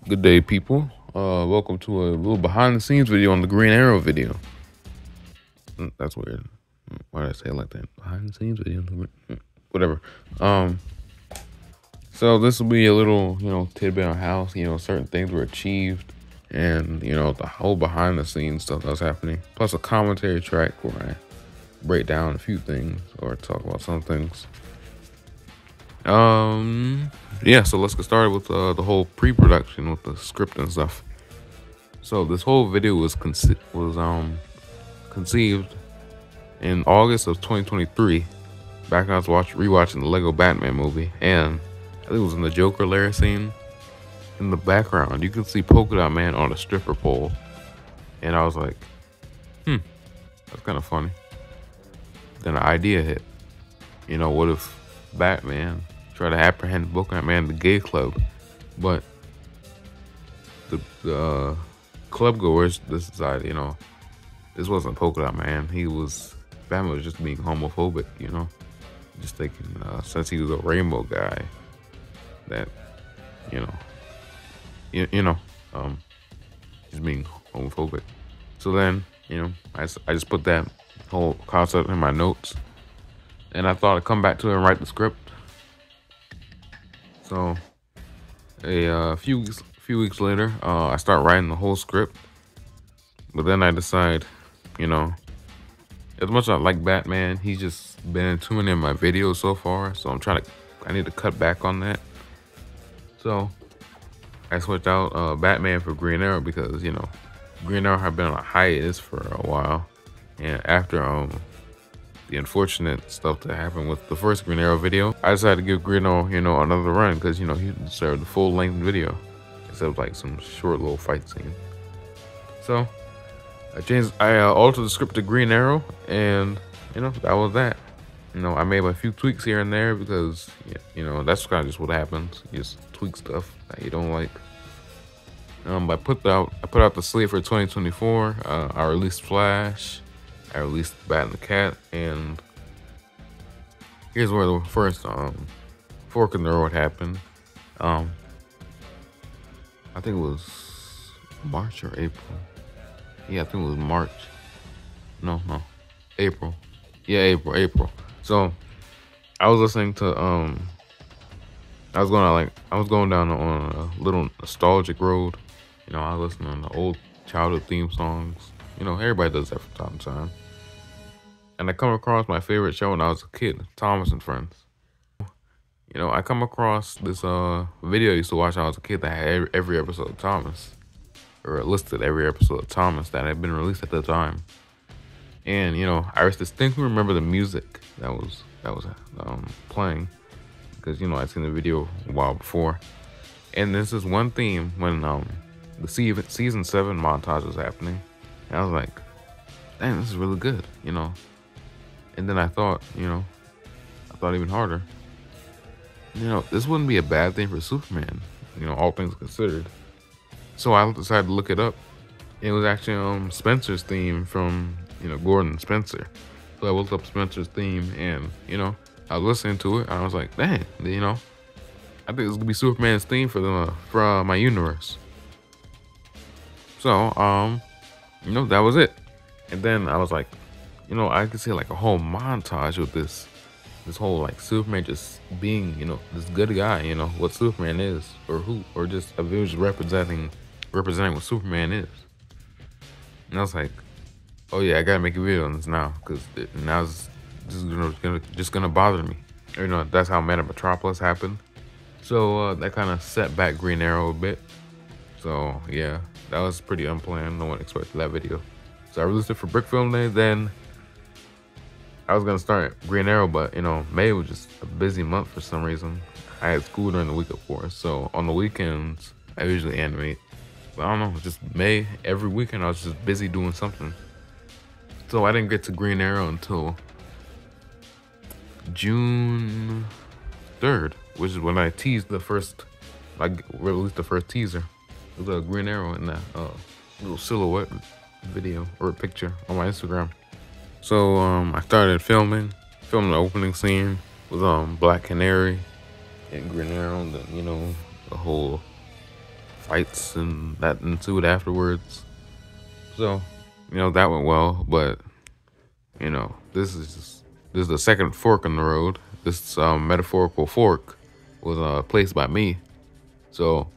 Good day, people. Welcome to a little behind the scenes video on the Green Arrow video. That's weird. Why did I say it like that? Behind the scenes video. Whatever. So this will be a little, tidbit on how, certain things were achieved and, the whole behind the scenes stuff that was happening. Plus a commentary track where I break down a few things or talk about some things. Yeah, so let's get started with the whole pre-production with the script and stuff. So this whole video was conceived in August of 2023. Back when I was rewatching the Lego Batman movie, and I think it was in the Joker lair scene. In the background, you can see Polka-Dot Man on a stripper pole, and I was like, that's kind of funny. Then an idea hit. What if Batman tried to apprehend Polka-Dot Man in the gay club, but the club goers decided, this wasn't Polka-Dot Man. Batman was just being homophobic, just thinking since he was a rainbow guy that, he's being homophobic. So then, I just put that whole concept in my notes, and I thought I'd come back to it and write the script. So a few weeks later, I start writing the whole script, but then I decide, as much as I like Batman, he's just been in too many of my videos so far, so I need to cut back on that. So I switched out Batman for Green Arrow because, Green Arrow had been on a hiatus for a while, and after the unfortunate stuff that happened with the first Green Arrow video, I decided to give Green Arrow, another run because, he deserved the full-length video instead of like some short little fight scene. So I altered the script to Green Arrow, and that was that. I made a few tweaks here and there because that's kind of just what happens. You just tweak stuff that you don't like. I put out the slate for 2024. I released Flash. I released Bat and the Cat, and here's where the first fork in the road happened. I think it was March or April. Yeah, I think it was March. No, April. Yeah, April. So I was listening to I was going down on a little nostalgic road. I was listening to old childhood theme songs. Everybody does that from time to time. And I come across my favorite show when I was a kid, Thomas and Friends. I come across this video I used to watch when I was a kid that had every episode of Thomas, or it listed every episode of Thomas that had been released at the time. And I distinctly remember the music that was playing because I'd seen the video a while before. And this is one theme when the season 7 montage was happening, and I was like, "Damn, this is really good," And then I thought even harder. This wouldn't be a bad thing for Superman, all things considered. So I decided to look it up. It was actually Spencer's theme from Gordon and Spencer. So I looked up Spencer's theme, and I was listening to it, and I was like, dang, I think this is gonna be Superman's theme for my universe. So that was it. And then I was like, I could see like a whole montage with this whole like Superman just being this good guy, what Superman is, or just a visual representing what Superman is. And I was like, oh yeah, I gotta make a video on this now, because now it's just gonna bother me. That's how Man of Metropolis happened. So that kind of set back Green Arrow a bit. So yeah, that was pretty unplanned. No one expected that video. So I released it for Brick Film Day. Then I was gonna start Green Arrow, but May was just a busy month for some reason. I had school during the week, of course. So on the weekends, I usually animate. But I don't know, just May, every weekend I was just busy doing something. So I didn't get to Green Arrow until June 3rd, which is when I released the first teaser. It was a Green Arrow in that little silhouette video or picture on my Instagram. So I started filming the opening scene with Black Canary and Green Arrow, and then the whole fights and that ensued afterwards. So, that went well, but this is the second fork in the road. This metaphorical fork was placed by me. So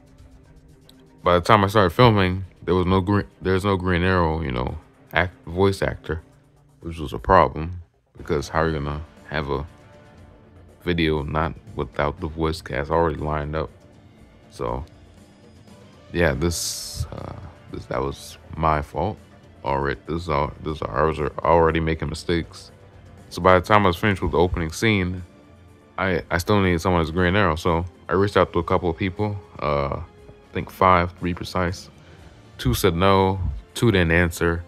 by the time I started filming, there's no Green Arrow, voice actor, which was a problem because how are you gonna have a video not without the voice cast already lined up? So yeah, this that was my fault. Already, I was already making mistakes. So by the time I was finished with the opening scene, I still needed someone as Green Arrow. So I reached out to a couple of people. I think five, to be precise. Two said no, two didn't answer,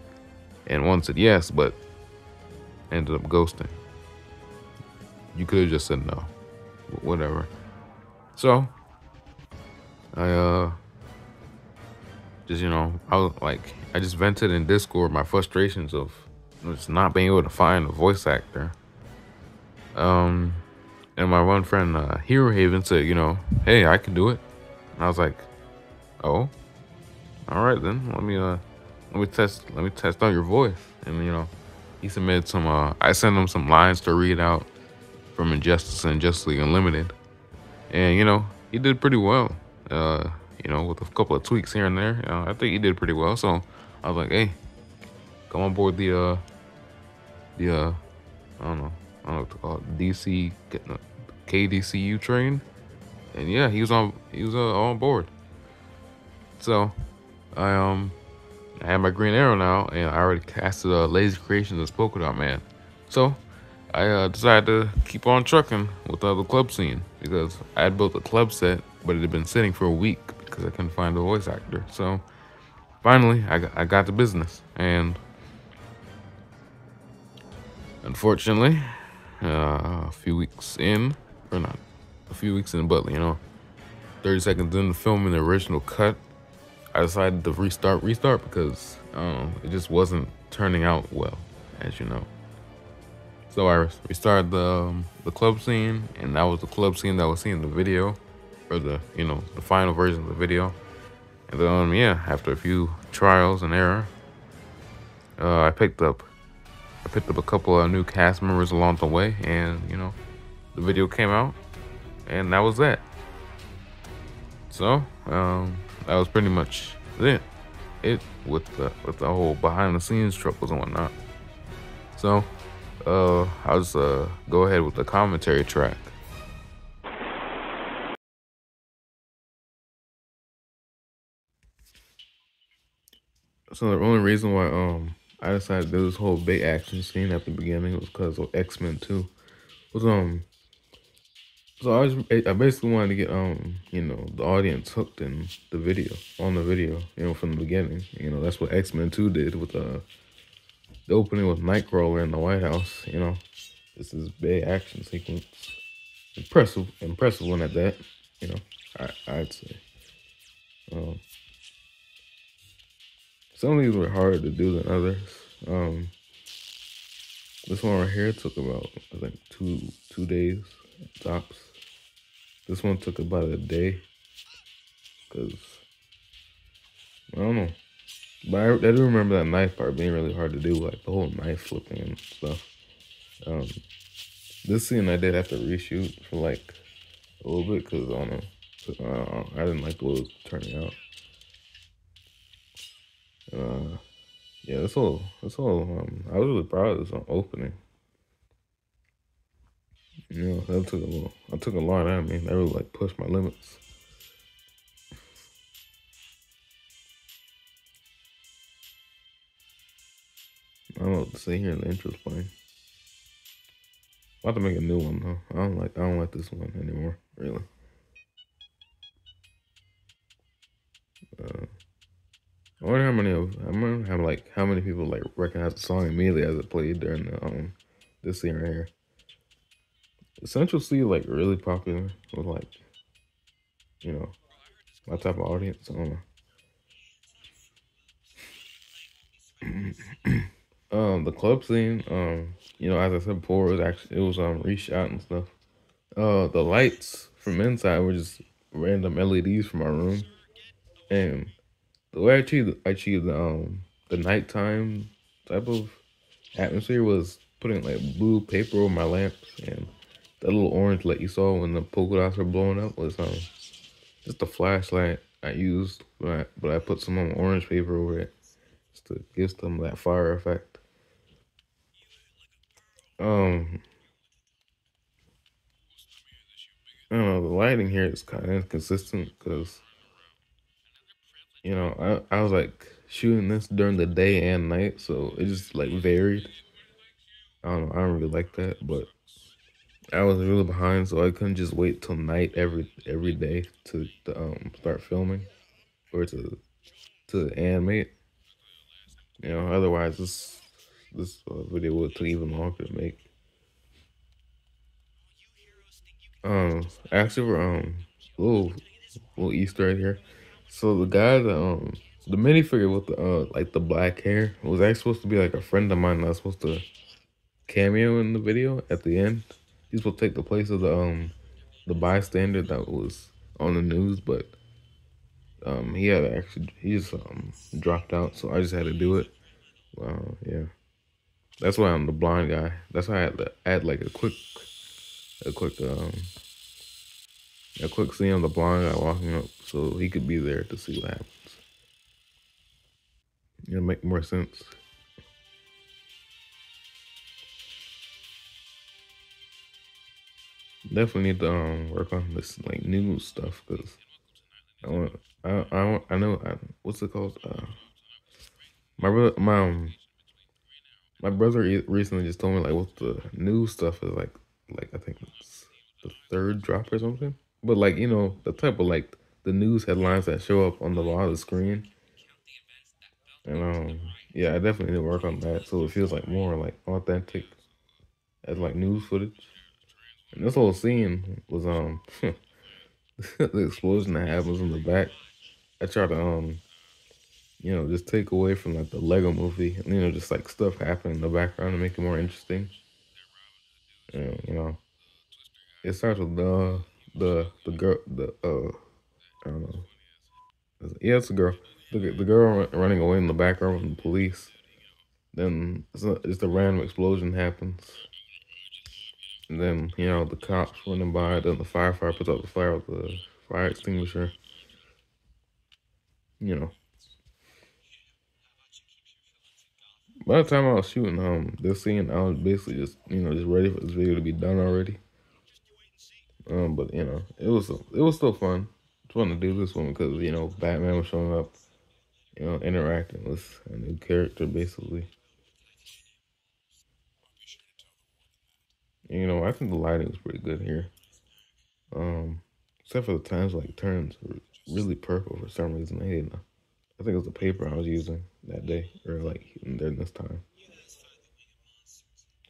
and one said yes, but ended up ghosting. You could have just said no, but whatever. So I just I was like I just vented in Discord my frustrations of just not being able to find a voice actor. Um, and my one friend Hero Haven said, hey, I can do it. And I was like, oh, all right then. Let me test out your voice. And he submitted some. I sent him some lines to read out from Injustice and Justice League Unlimited, and he did pretty well. With a couple of tweaks here and there, I think he did pretty well. So I was like, hey, come on board the I don't know what to call it, DC KDCU train, and yeah, he was on board. So I have my Green Arrow now, and I already casted Lazy Creations as Polka-Dot Man. So I decided to keep on trucking with the club scene because I had built a club set, but it had been sitting for a week because I couldn't find a voice actor. So finally, I got the business, and unfortunately, a few weeks in, or not, a few weeks in, but 30 seconds in the filming the original cut, I decided to restart because it just wasn't turning out well, as you know. So I restarted the club scene, and that was the club scene that was seen in the video, or the final version of the video. And then after a few trials and error, I picked up a couple of new cast members along the way, and the video came out, and that was that. So that was pretty much it with the whole behind the scenes troubles and whatnot. So I'll just go ahead with the commentary track. So the only reason why I decided to do this whole big action scene at the beginning was because of X-Men 2. Was So I basically wanted to get the audience hooked in the video, on the video, from the beginning. That's what X-Men 2 did with the opening with Nightcrawler in the White House. This is big action sequence, impressive one at that. I'd say. Um, some of these were harder to do than others. This one right here took about, I think, two days tops. This one took about a day because I don't know. But I do remember that knife part being really hard to do, like the whole knife flipping and stuff. Um, this scene I did have to reshoot for like a little bit because I don't know. I didn't like the way it was turning out. Yeah, that's all. I was really proud of this opening. That took a little. I took a lot out of me. That really like pushed my limits. I don't know what to say here. The intro's playing. I'm about to make a new one though. I don't like this one anymore. Really. I wonder how many people like recognize the song immediately as it played during the this scene right here. Central C like really popular with like my type of audience. I don't know. The club scene, as I said before, it was reshot and stuff. The lights from inside were just random LEDs from our room. And the way I achieved the nighttime type of atmosphere was putting like blue paper over my lamps, and that little orange light you saw when the polka dots were blowing up was just a flashlight I used, but I put some orange paper over it just to give them that fire effect. Um, I don't know, the lighting here is kind of inconsistent because I was like shooting this during the day and night, so it just like varied. I don't know, I don't really like that, but I was really behind, so I couldn't just wait till night every day to start filming or to animate. Otherwise this video would take even longer to make. Actually, we're little little Easter egg here. So the minifigure with the like the black hair was actually supposed to be like a friend of mine that was supposed to cameo in the video at the end. He's supposed to take the place of the bystander that was on the news, but he just dropped out, so I just had to do it. Yeah, that's why I'm the blind guy. That's why I had to add like a quick scene of the blind guy walking up, so he could be there to see what happens. It'll make more sense. Definitely need to work on this like news stuff because I want I know what's it called? My brother my brother recently just told me like what the news stuff is like I think it's the third drop or something. But like the type of like the news headlines that show up on the bottom of the screen. And yeah, I definitely need to work on that so it feels like more like authentic as like news footage. And this whole scene was the explosion that happens in the back. I try to just take away from like the Lego movie and just like stuff happening in the background to make it more interesting. And it starts with the girl I don't know. Yeah, it's a girl. The girl running away in the background from the police. Then just a random explosion happens. And then, the cops running by, then the firefighter puts out the fire with the fire extinguisher. You know. By the time I was shooting this scene, I was basically just ready for this video to be done already. But it was still fun. It's fun to do this one because Batman was showing up, interacting with a new character basically. And, I think the lighting was pretty good here. Um, except for the times like turns were really purple for some reason. I didn't know. I think it was the paper I was using that day, or like during this time.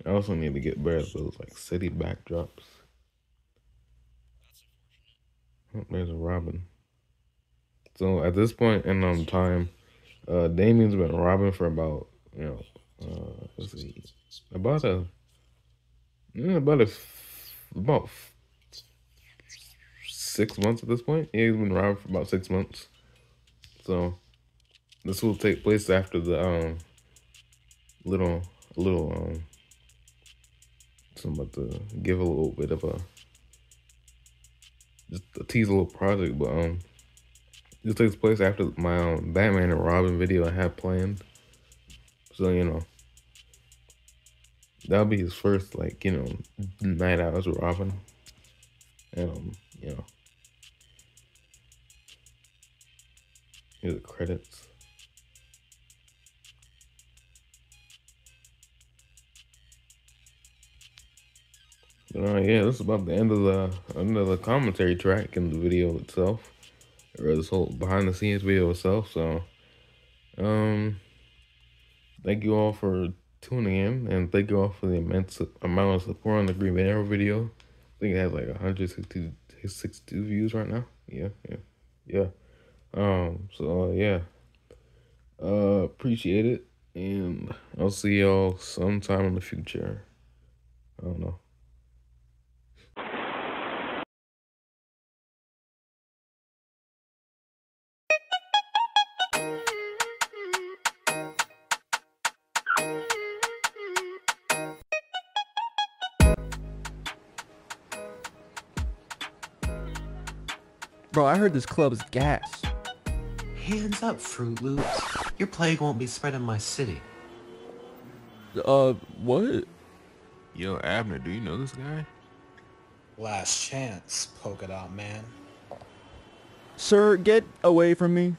I also need to get better at those like city backdrops. Oh, there's a robin. So at this point in time, Damien's been robbing for about let's see, about a yeah, about 6 months at this point. Yeah, he's been robbing for about 6 months. So this will take place after the little little so I'm about to give a little bit of a just a tease a little project, but this takes place after my Batman and Robin video I have planned. So that'll be his first like night out as Robin, and you know here's the credits. But yeah, this is about the end of the commentary track in the video itself, or this whole behind the scenes video itself. So um, thank you all for tuning in, and thank you all for the immense amount of support on the Green Arrow video. I think it has like 162 views right now. Yeah, yeah, yeah. So yeah, appreciate it, and I'll see y'all sometime in the future. I don't know. Bro, I heard this club is gas. Hands up, Fruit Loops. Your plague won't be spread in my city. What? Yo, Abner, do you know this guy? Last chance, Polka-Dot man. Sir, get away from me.